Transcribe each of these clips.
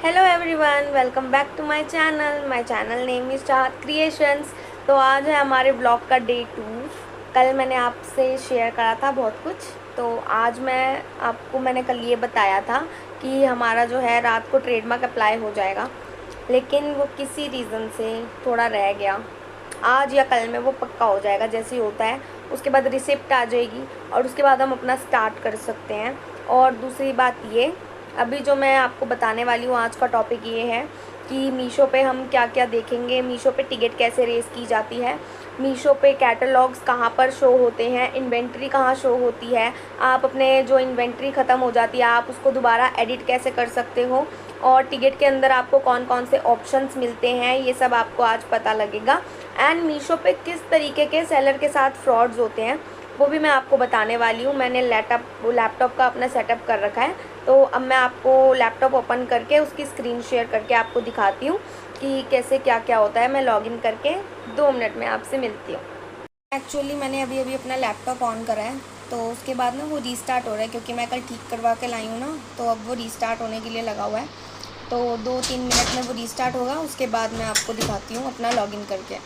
Hello everyone, welcome back to my channel name is Chahat Creations. तो आज है हमारे ब्लॉग का डे 2। कल मैंने आपसे शेयर करा था बहुत कुछ। तो आज मैंने कल ये बताया था कि हमारा जो है रात को ट्रेडमार्क अप्लाई हो जाएगा, लेकिन वो किसी रीज़न से थोड़ा रह गया। आज या कल में वो पक्का हो जाएगा जैसे ही होता है। उसके बाद रिसिप्ट आ जाएगी और उसके बाद हम अपना स्टार्ट कर सकते हैं। और दूसरी बात ये, अभी जो मैं आपको बताने वाली हूँ, आज का टॉपिक ये है कि मीशो पे हम क्या क्या देखेंगे, मीशो पे टिकट कैसे रेस की जाती है, मीशो पे कैटलॉग्स कहाँ पर शो होते हैं, इन्वेंट्री कहाँ शो होती है, आप अपने जो इन्वेंट्री ख़त्म हो जाती है आप उसको दोबारा एडिट कैसे कर सकते हो, और टिकट के अंदर आपको कौन कौन से ऑप्शंस मिलते हैं, ये सब आपको आज पता लगेगा। एंड मीशो पे किस तरीके के सेलर के साथ फ्रॉड्स होते हैं वो भी मैं आपको बताने वाली हूँ। मैंने लैपटॉप का अपना सेटअप कर रखा है, तो अब मैं आपको लैपटॉप ओपन करके उसकी स्क्रीन शेयर करके आपको दिखाती हूँ कि कैसे क्या क्या होता है। मैं लॉगिन करके 2 मिनट में आपसे मिलती हूँ। एक्चुअली मैंने अभी अभी अपना लैपटॉप ऑन करा है, तो उसके बाद ना वो रीस्टार्ट हो रहा है क्योंकि मैं कल ठीक करवा के लाई हूँ ना, तो अब वो रीस्टार्ट होने के लिए लगा हुआ है। तो 2-3 मिनट में वो रीस्टार्ट होगा, उसके बाद मैं आपको दिखाती हूँ अपना लॉगिन करके।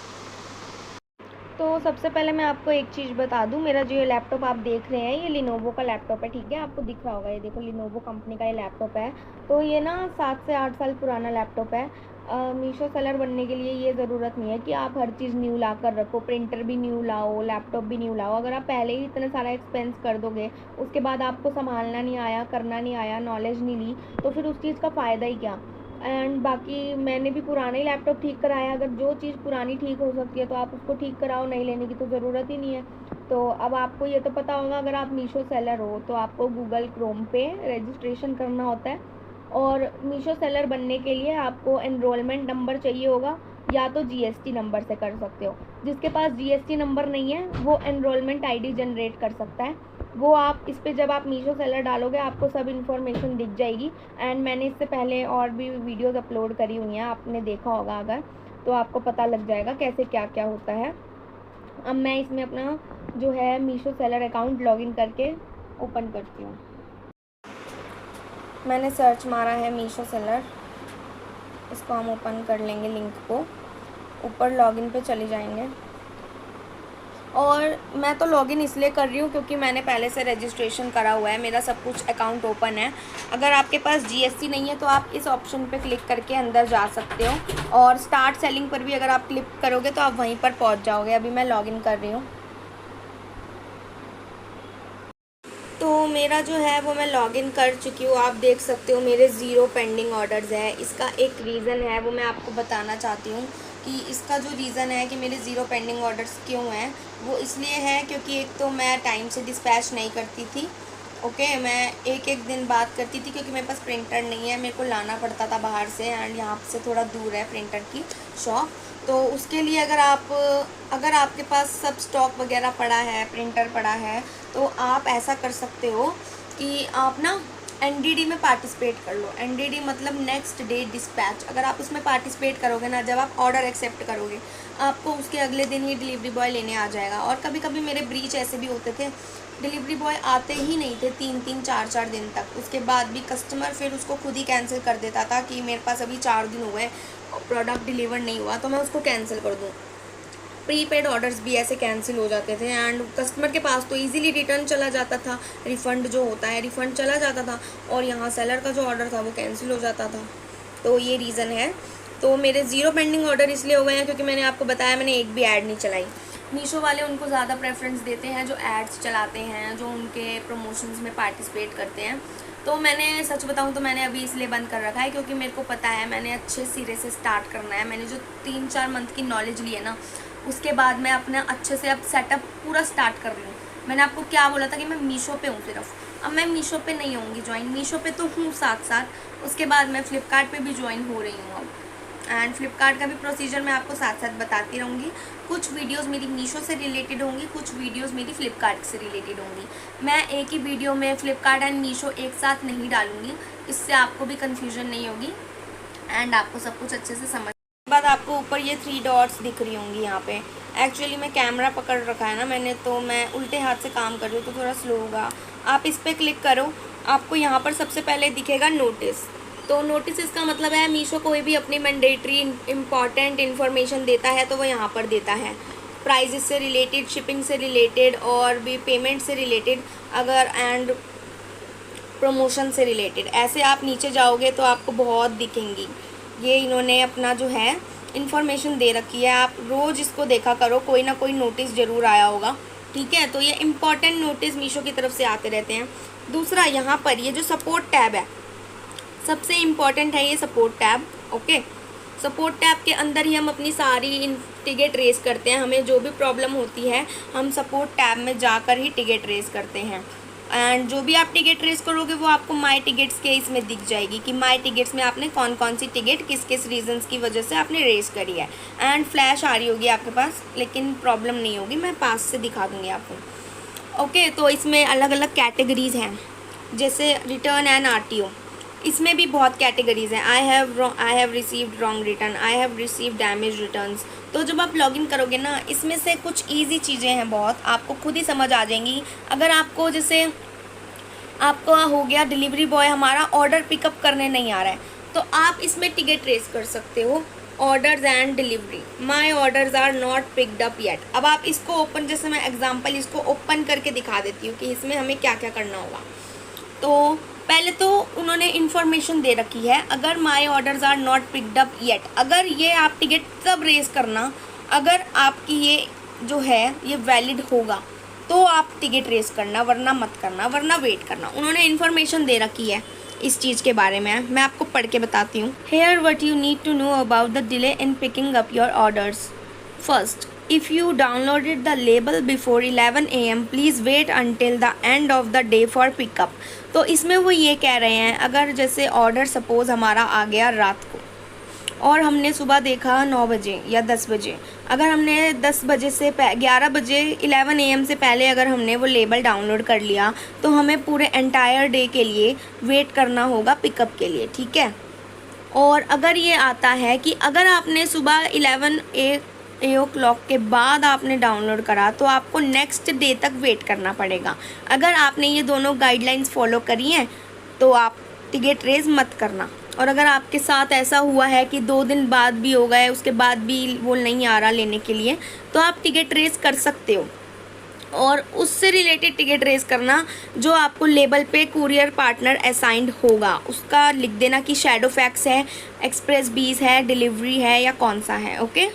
तो सबसे पहले मैं आपको एक चीज़ बता दूं, मेरा जो ये लैपटॉप आप देख रहे हैं ये लिनोवो का लैपटॉप है, ठीक है। आपको दिख रहा होगा, ये देखो लिनोवो कंपनी का ये लैपटॉप है। तो ये ना 7 से 8 साल पुराना लैपटॉप है। मीशो सेलर बनने के लिए ये ज़रूरत नहीं है कि आप हर चीज़ न्यू ला कर रखो, प्रिंटर भी न्यू लाओ, लैपटॉप भी न्यू लाओ। अगर आप पहले ही इतना सारा एक्सपेंस कर दोगे, उसके बाद आपको संभालना नहीं आया, करना नहीं आया, नॉलेज नहीं ली, तो फिर उस चीज़ का फ़ायदा ही क्या। एंड बाकी मैंने भी पुराना ही लैपटॉप ठीक कराया। अगर जो चीज़ पुरानी ठीक हो सकती है तो आप उसको ठीक कराओ, नई लेने की तो ज़रूरत ही नहीं है। तो अब आपको ये तो पता होगा, अगर आप मीशो सेलर हो तो आपको गूगल क्रोम पे रजिस्ट्रेशन करना होता है, और मीशो सेलर बनने के लिए आपको एनरोलमेंट नंबर चाहिए होगा, या तो जीएसटी नंबर से कर सकते हो। जिसके पास जीएसटी नंबर नहीं है वो एनरोलमेंट आईडी जनरेट कर सकता है। वो आप इस पर जब आप मीशो सेलर डालोगे आपको सब इन्फॉर्मेशन दिख जाएगी। एंड मैंने इससे पहले और भी वीडियोस अपलोड करी हुई हैं, आपने देखा होगा अगर, तो आपको पता लग जाएगा कैसे क्या क्या होता है। अब मैं इसमें अपना जो है मीशो सेलर अकाउंट लॉगिन करके ओपन करती हूँ। मैंने सर्च मारा है मीशो सेलर, इसको हम ओपन कर लेंगे, लिंक को ऊपर लॉगिन पे चले जाएंगे। और मैं तो लॉगिन इसलिए कर रही हूँ क्योंकि मैंने पहले से रजिस्ट्रेशन करा हुआ है, मेरा सब कुछ अकाउंट ओपन है। अगर आपके पास जीएसटी नहीं है तो आप इस ऑप्शन पे क्लिक करके अंदर जा सकते हो, और स्टार्ट सेलिंग पर भी अगर आप क्लिक करोगे तो आप वहीं पर पहुँच जाओगे। अभी मैं लॉगिन कर रही हूँ, तो मेरा जो है वो मैं लॉगिन कर चुकी हूँ। आप देख सकते हो मेरे 0 पेंडिंग ऑर्डर्स हैं। इसका एक रीज़न है वो मैं आपको बताना चाहती हूँ कि इसका जो रीज़न है कि मेरे 0 पेंडिंग ऑर्डर्स क्यों हैं, वो इसलिए है क्योंकि एक तो मैं टाइम से डिस्पैच नहीं करती थी। ओके, मैं एक एक दिन बात करती थी क्योंकि मेरे पास प्रिंटर नहीं है, मेरे को लाना पड़ता था बाहर से, एंड यहाँ से थोड़ा दूर है प्रिंटर की शॉप। तो उसके लिए अगर आपके पास सब स्टॉक वगैरह पड़ा है, प्रिंटर पड़ा है, तो आप ऐसा कर सकते हो कि आप ना एनडीडी में पार्टिसिपेट कर लो। एनडीडी मतलब नेक्स्ट डे डिस्पैच। अगर आप उसमें पार्टिसिपेट करोगे ना, जब आप ऑर्डर एक्सेप्ट करोगे आपको उसके अगले दिन ही डिलीवरी बॉय लेने आ जाएगा। और कभी कभी मेरे ब्रीच ऐसे भी होते थे, डिलीवरी बॉय आते ही नहीं थे 3-3 4-4 दिन तक। उसके बाद भी कस्टमर फिर उसको खुद ही कैंसिल कर देता था कि मेरे पास अभी 4 दिन हुए प्रोडक्ट डिलीवर नहीं हुआ, तो मैं उसको कैंसिल कर दूँ। प्रीपेड ऑर्डर्स भी ऐसे कैंसिल हो जाते थे, एंड कस्टमर के पास तो इजीली रिटर्न चला जाता था, रिफ़ंड जो होता है रिफ़ंड चला जाता था, और यहाँ सेलर का जो ऑर्डर था वो कैंसिल हो जाता था। तो ये रीज़न है। तो मेरे 0 पेंडिंग ऑर्डर इसलिए हो गए हैं क्योंकि मैंने आपको बताया मैंने एक भी ऐड नहीं चलाई। मीशो वाले उनको ज़्यादा प्रेफरेंस देते हैं जो एड्स चलाते हैं, जो उनके प्रमोशंस में पार्टिसिपेट करते हैं। तो मैंने सच बताऊं तो मैंने अभी इसलिए बंद कर रखा है क्योंकि मेरे को पता है मैंने अच्छे सिरे से स्टार्ट करना है। मैंने जो 3-4 मंथ की नॉलेज ली है ना, उसके बाद मैं अपना अच्छे से अब सेटअप पूरा स्टार्ट कर रही हूँ। मैंने आपको क्या बोला था कि मैं मीशो पे हूँ सिर्फ, अब मैं मीशो पे नहीं होंगी ज्वाइन, मीशो पे तो हूँ साथ साथ, उसके बाद मैं फ़्लिपकार्ट पे भी ज्वाइन हो रही हूँ अब। एंड फ्लिपकार्ट का भी प्रोसीजर मैं आपको साथ साथ बताती रहूँगी। कुछ वीडियोस मेरी मीशो से रिलेटेड होंगी, कुछ वीडियोस मेरी फ्लिपकार्ट से रिलेटेड होंगी। मैं एक ही वीडियो में फ्लिपकार्ट एंड मीशो एक साथ नहीं डालूँगी, इससे आपको भी कन्फ्यूजन नहीं होगी एंड आपको सब कुछ अच्छे से समझ। बाद आपको ऊपर ये 3 डॉट्स दिख रही होंगी यहाँ पे। एक्चुअली मैं कैमरा पकड़ रखा है ना मैंने, तो मैं उल्टे हाथ से काम कर रही हूँ तो थोड़ा स्लो होगा। आप इस पर क्लिक करो, आपको यहाँ पर सबसे पहले दिखेगा नोटिस। तो नोटिस का मतलब है मीशो कोई भी अपनी मैंडेटरी इम्पॉर्टेंट इन्फॉर्मेशन देता है तो वो यहाँ पर देता है, प्राइजेस से रिलेटेड, शिपिंग से रिलेटेड और भी पेमेंट से रिलेटेड अगर एंड प्रमोशन से रिलेटेड। ऐसे आप नीचे जाओगे तो आपको बहुत दिखेंगी। ये इन्होंने अपना जो है इन्फॉर्मेशन दे रखी है, आप रोज़ इसको देखा करो, कोई ना कोई नोटिस ज़रूर आया होगा, ठीक है। तो ये इम्पॉर्टेंट नोटिस मीशो की तरफ से आते रहते हैं। दूसरा यहाँ पर ये जो सपोर्ट टैब है, सबसे इम्पॉर्टेंट है ये support tab, okay. Support tab के अंदर ही हम अपनी सारी टिकट रेस करते हैं। हमें जो भी प्रॉब्लम होती है हम सपोर्ट टैब में जाकर ही टिकट रेस करते हैं। एंड जो भी आप टिकट रेस करोगे वो आपको माई टिकट्स के इसमें दिख जाएगी कि माई टिकट्स में आपने कौन कौन सी टिकट किस किस रीजंस की वजह से आपने रेस करी है। एंड फ्लैश आ रही होगी आपके पास, लेकिन प्रॉब्लम नहीं होगी, मैं पास से दिखा दूँगी आपको, ओके। तो इसमें अलग अलग कैटेगरीज़ हैं, जैसे रिटर्न एंड RTO, इसमें भी बहुत कैटेगरीज़ हैं। I have received wrong return, I have received damage returns. तो जब आप लॉगिन करोगे ना, इसमें से कुछ इजी चीज़ें हैं बहुत, आपको खुद ही समझ आ जाएंगी। अगर आपको जैसे आपको हो गया डिलीवरी बॉय हमारा ऑर्डर पिकअप करने नहीं आ रहा है, तो आप इसमें टिकट ट्रेस कर सकते हो, orders and delivery, my orders are not picked up yet. अब आप इसको ओपन, जैसे मैं एग्जांपल इसको ओपन करके दिखा देती हूँ कि इसमें हमें क्या क्या करना होगा। तो पहले तो उन्होंने इन्फॉर्मेशन दे रखी है, अगर my orders are not picked up yet, अगर ये आप टिकट तब रेस करना अगर आपकी ये जो है ये वैलिड होगा तो आप टिकट रेस करना, वरना मत करना, वरना वेट करना। उन्होंने इन्फॉर्मेशन दे रखी है इस चीज़ के बारे में, मैं आपको पढ़ के बताती हूँ। Here what you need to know about the delay in picking up your orders. First, if you downloaded the label before 11 AM please wait until the end of the day for pickup। तो इसमें वो ये कह रहे हैं, अगर जैसे order suppose हमारा आ गया रात को और हमने सुबह देखा 9 बजे या 10 बजे, अगर हमने 10 बजे से 11 बजे 11 AM से पहले अगर हमने वो लेबल डाउनलोड कर लिया तो हमें पूरे एंटायर डे के लिए वेट करना होगा पिकअप के लिए, ठीक है। और अगर ये आता है कि अगर आपने सुबह 11 o'clock के बाद आपने डाउनलोड करा तो आपको नेक्स्ट डे तक वेट करना पड़ेगा। अगर आपने ये दोनों गाइडलाइंस फॉलो करी हैं तो आप टिकट रेस मत करना। और अगर आपके साथ ऐसा हुआ है कि 2 दिन बाद भी हो गए, उसके बाद भी वो नहीं आ रहा लेने के लिए, तो आप टिकट रेस कर सकते हो। और उससे रिलेटेड टिकट रेस करना जो आपको लेबल पे कुरियर पार्टनर असाइंड होगा, उसका लिख देना कि शैडो फैक्स है, एक्सप्रेस बीस है, डिलीवरी है या कौन सा है, ओके।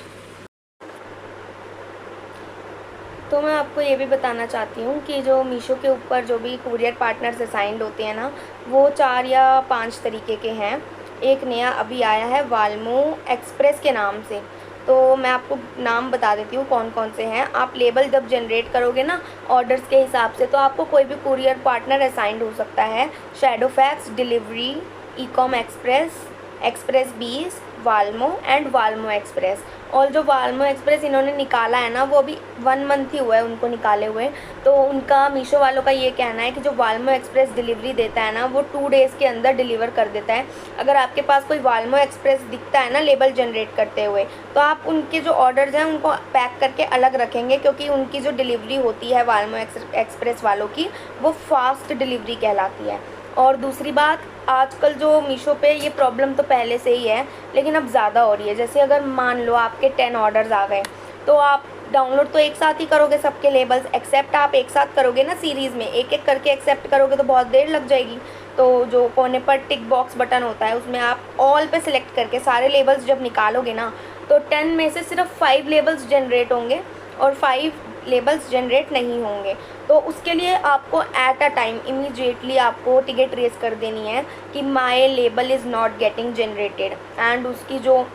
तो मैं आपको ये भी बताना चाहती हूँ कि जो मीशो के ऊपर जो भी कुरियर पार्टनर्स असाइंड होते हैं ना, वो 4 या 5 तरीके के हैं। एक नया अभी आया है वाल्मो एक्सप्रेस के नाम से, तो मैं आपको नाम बता देती हूँ कौन कौन से हैं। आप लेबल जब जनरेट करोगे ना ऑर्डर्स के हिसाब से, तो आपको कोई भी कुरियर पार्टनर असाइंड हो सकता है। Shadow fax, delivery, Ecom express, express बीस, वाल्मो एंड वाल्मो एक्सप्रेस। और जो वाल्मो एक्सप्रेस इन्होंने निकाला है ना, वो अभी 1 मंथ ही हुआ है उनको निकाले हुए। तो उनका मीशो वालों का ये कहना है कि जो वाल्मो एक्सप्रेस डिलीवरी देता है ना, वो 2 डेज़ के अंदर डिलीवर कर देता है। अगर आपके पास कोई वाल्मो एक्सप्रेस दिखता है ना लेबल जनरेट करते हुए, तो आप उनके जो ऑर्डर्स हैं उनको पैक करके अलग रखेंगे, क्योंकि उनकी जो डिलीवरी होती है वाल्मो एक्सप्रेस वालों की, वो फास्ट डिलीवरी कहलाती है। और दूसरी बात, आजकल जो मीशो पे ये प्रॉब्लम तो पहले से ही है लेकिन अब ज़्यादा हो रही है। जैसे अगर मान लो आपके 10 ऑर्डर्स आ गए, तो आप डाउनलोड तो एक साथ ही करोगे सबके लेबल्स, एक्सेप्ट आप एक साथ करोगे ना सीरीज़ में, एक एक करके एक्सेप्ट करोगे तो बहुत देर लग जाएगी। तो जो कोने पर टिक बॉक्स बटन होता है उसमें आप ऑल पे सिलेक्ट करके सारे लेबल्स जब निकालोगे ना, तो 10 में से सिर्फ 5 लेबल्स जनरेट होंगे और 5 लेबल्स जनरेट नहीं होंगे। तो उसके लिए आपको एट अ टाइम इमीडिएटली आपको टिकट रेस कर देनी है कि my label is not getting generated, and उसकी जो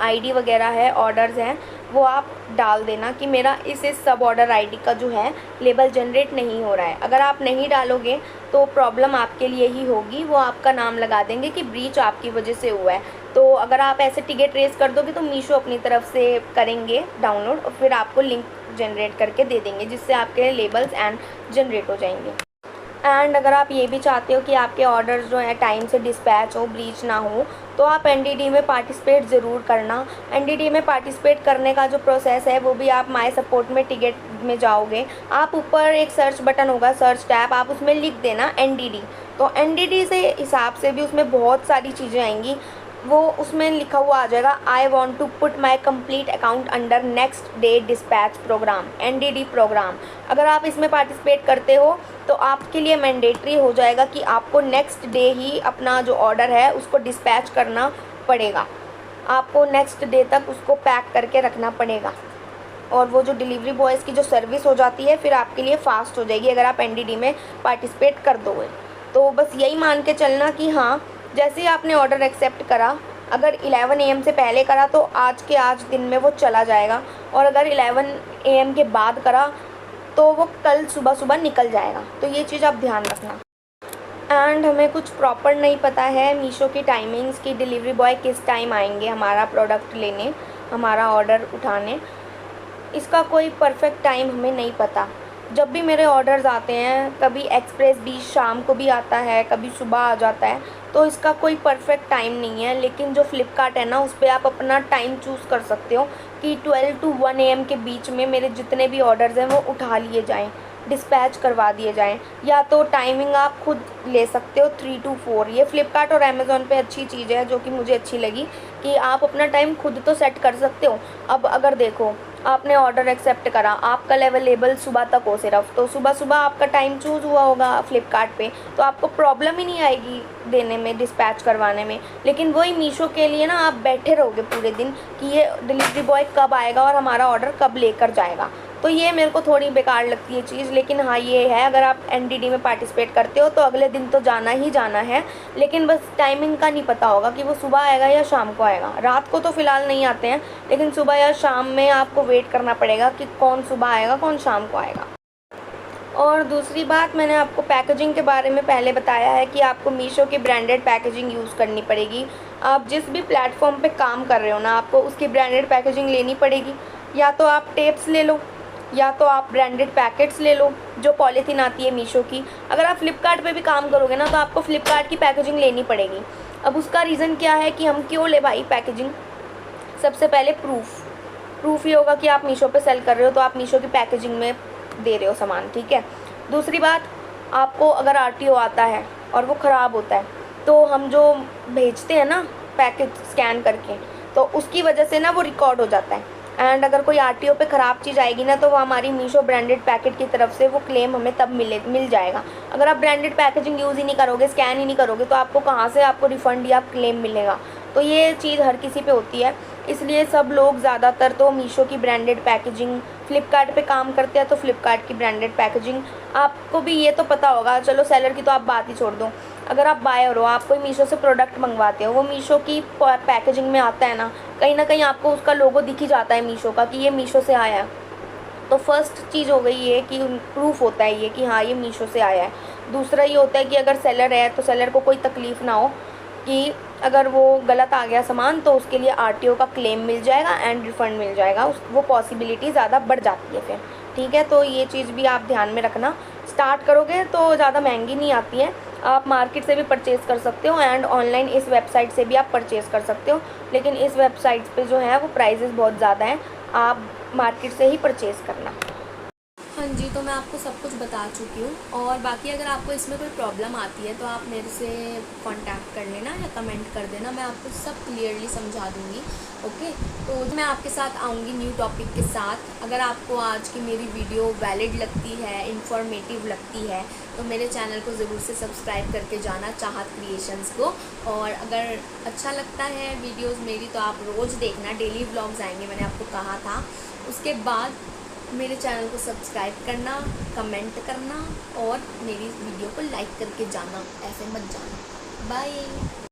आईडी वगैरह है, ऑर्डर्स हैं, वो आप डाल देना कि मेरा इस सब ऑर्डर आईडी का जो है लेबल जनरेट नहीं हो रहा है। अगर आप नहीं डालोगे तो प्रॉब्लम आपके लिए ही होगी, वो आपका नाम लगा देंगे कि ब्रीच आपकी वजह से हुआ है। तो अगर आप ऐसे टिकट रेस कर दोगे तो मीशो अपनी तरफ से करेंगे डाउनलोड और फिर आपको लिंक जनरेट करके दे देंगे, जिससे आपके लेबल्स एंड जनरेट हो जाएंगे। एंड अगर आप ये भी चाहते हो कि आपके ऑर्डर्स जो हैं टाइम से डिस्पैच हो, ब्रीच ना हो, तो आप एनडीडी में पार्टिसिपेट ज़रूर करना। एनडीडी में पार्टिसिपेट करने का जो प्रोसेस है वो भी आप माय सपोर्ट में टिकट में जाओगे, आप ऊपर एक सर्च बटन होगा, सर्च टैब, आप उसमें लिख देना एनडीडी। तो एनडीडी से हिसाब से भी उसमें बहुत सारी चीज़ें आएंगी, वो उसमें लिखा हुआ आ जाएगा I want to put my complete account under next day dispatch programme, NDD programme. अगर आप इसमें पार्टिसिपेट करते हो तो आपके लिए मैंडेटरी हो जाएगा कि आपको नेक्स्ट डे ही अपना जो ऑर्डर है उसको डिस्पैच करना पड़ेगा, आपको नेक्स्ट डे तक उसको पैक करके रखना पड़ेगा। और वो जो डिलीवरी बॉयज़ की जो सर्विस हो जाती है फिर आपके लिए फ़ास्ट हो जाएगी अगर आप एनडीडी में पार्टिसिपेट कर दोगे। तो बस यही मान के चलना कि हाँ, जैसे ही आपने ऑर्डर एक्सेप्ट करा, अगर 11 AM से पहले करा तो आज के आज दिन में वो चला जाएगा, और अगर 11 AM के बाद करा तो वो कल सुबह सुबह निकल जाएगा। तो ये चीज़ आप ध्यान रखना। एंड हमें कुछ प्रॉपर नहीं पता है मीशो की टाइमिंग्स की, डिलीवरी बॉय किस टाइम आएंगे हमारा प्रोडक्ट लेने, हमारा ऑर्डर उठाने, इसका कोई परफेक्ट टाइम हमें नहीं पता। जब भी मेरे ऑर्डर्स आते हैं, कभी एक्सप्रेस भी शाम को भी आता है, कभी सुबह आ जाता है, तो इसका कोई परफेक्ट टाइम नहीं है। लेकिन जो फ्लिपकार्ट है ना, उस पर आप अपना टाइम चूज़ कर सकते हो कि 12 to 1 AM के बीच में मेरे जितने भी ऑर्डर्स हैं वो उठा लिए जाएं, डिस्पैच करवा दिए जाएं। या तो टाइमिंग आप खुद ले सकते हो 3 to 4। ये फ्लिपकार्ट और अमेज़ॉन पे अच्छी चीज़ है जो कि मुझे अच्छी लगी कि आप अपना टाइम खुद तो सेट कर सकते हो। अब अगर देखो, आपने ऑर्डर एक्सेप्ट करा, आपका अवेलेबल सुबह तक हो सिर्फ, तो सुबह सुबह आपका टाइम चूज़ हुआ होगा फ्लिपकार्ट पे, तो आपको प्रॉब्लम ही नहीं आएगी देने में, डिस्पैच करवाने में। लेकिन वही मीशो के लिए ना, आप बैठे रहोगे पूरे दिन कि ये डिलीवरी बॉय कब आएगा और हमारा ऑर्डर कब लेकर जाएगा। तो ये मेरे को थोड़ी बेकार लगती है चीज़। लेकिन हाँ, ये है, अगर आप एनडीडी में पार्टिसिपेट करते हो तो अगले दिन तो जाना ही जाना है। लेकिन बस टाइमिंग का नहीं पता होगा कि वो सुबह आएगा या शाम को आएगा। रात को तो फ़िलहाल नहीं आते हैं, लेकिन सुबह या शाम में आपको वेट करना पड़ेगा कि कौन सुबह आएगा, कौन शाम को आएगा। और दूसरी बात, मैंने आपको पैकेजिंग के बारे में पहले बताया है कि आपको मीशो की ब्रांडेड पैकेजिंग यूज़ करनी पड़ेगी। आप जिस भी प्लेटफॉर्म पे काम कर रहे हो ना, आपको उसकी ब्रांडेड पैकेजिंग लेनी पड़ेगी। या तो आप टेप्स ले लो, या तो आप ब्रांडेड पैकेट्स ले लो, जो पॉलीथीन आती है मीशो की। अगर आप फ्लिपकार्ट पे भी काम करोगे ना, तो आपको फ्लिपकार्ट की पैकेजिंग लेनी पड़ेगी। अब उसका रीज़न क्या है कि हम क्यों ले भाई पैकेजिंग? सबसे पहले प्रूफ ही होगा कि आप मीशो पे सेल कर रहे हो, तो आप मीशो की पैकेजिंग में दे रहे हो सामान, ठीक है। दूसरी बात, आपको अगर आरटीओ आता है और वो ख़राब होता है, तो हम जो भेजते हैं ना पैकेज स्कैन करके, तो उसकी वजह से ना वो रिकॉर्ड हो जाता है। एंड अगर कोई आरटीओ पे ख़राब चीज़ आएगी ना, तो वो हमारी मीशो ब्रांडेड पैकेट की तरफ से वो क्लेम हमें तब मिल जाएगा। अगर आप ब्रांडेड पैकेजिंग यूज़ ही नहीं करोगे, स्कैन ही नहीं करोगे, तो आपको कहाँ से आपको रिफ़ंड या क्लेम मिलेगा? तो ये चीज़ हर किसी पे होती है, इसलिए सब लोग ज़्यादातर तो मीशो की ब्रांडेड पैकेजिंग, फ्लिपकार्ट पे काम करते हैं तो फ्लिपकार्ट की ब्रांडेड पैकेजिंग। आपको भी ये तो पता होगा, चलो सेलर की तो आप बात ही छोड़ दो, अगर आप बायर हो, आप कोई मीशो से प्रोडक्ट मंगवाते हो, वो मीशो की पैकेजिंग में आता है ना कहीं आपको उसका लोगो दिख ही जाता है मीशो का कि ये मीशो से आया है। तो फर्स्ट चीज़ हो गई ये कि प्रूफ होता है ये कि हाँ, ये मीशो से आया है। दूसरा ये होता है कि अगर सेलर है तो सेलर को कोई तकलीफ़ ना हो कि अगर वो गलत आ गया सामान, तो उसके लिए आरटीओ का क्लेम मिल जाएगा एंड रिफ़ंड मिल जाएगा, वो पॉसिबिलिटी ज़्यादा बढ़ जाती है फिर, ठीक है। तो ये चीज़ भी आप ध्यान में रखना। स्टार्ट करोगे तो ज़्यादा महंगी नहीं आती है, आप मार्केट से भी परचेज़ कर सकते हो एंड ऑनलाइन इस वेबसाइट से भी आप परचेज़ कर सकते हो। लेकिन इस वेबसाइट पे जो है वो प्राइजेज़ बहुत ज़्यादा हैं, आप मार्केट से ही परचेज़ करना। हाँ जी, तो मैं आपको सब कुछ बता चुकी हूँ, और बाकी अगर आपको इसमें कोई प्रॉब्लम आती है तो आप मेरे से कांटेक्ट कर लेना या कमेंट कर देना, मैं आपको सब क्लियरली समझा दूँगी। ओके, तो मैं आपके साथ आऊँगी न्यू टॉपिक के साथ। अगर आपको आज की मेरी वीडियो वैलिड लगती है, इंफॉर्मेटिव लगती है, तो मेरे चैनल को ज़रूर से सब्सक्राइब करके जाना, चाहत क्रिएशंस को। और अगर अच्छा लगता है वीडियोज़ मेरी तो आप रोज़ देखना, डेली व्लॉग्स आएंगे, मैंने आपको कहा था। उसके बाद मेरे चैनल को सब्सक्राइब करना, कमेंट करना और मेरी वीडियो को लाइक करके जाना, ऐसे मत जाना। बाय।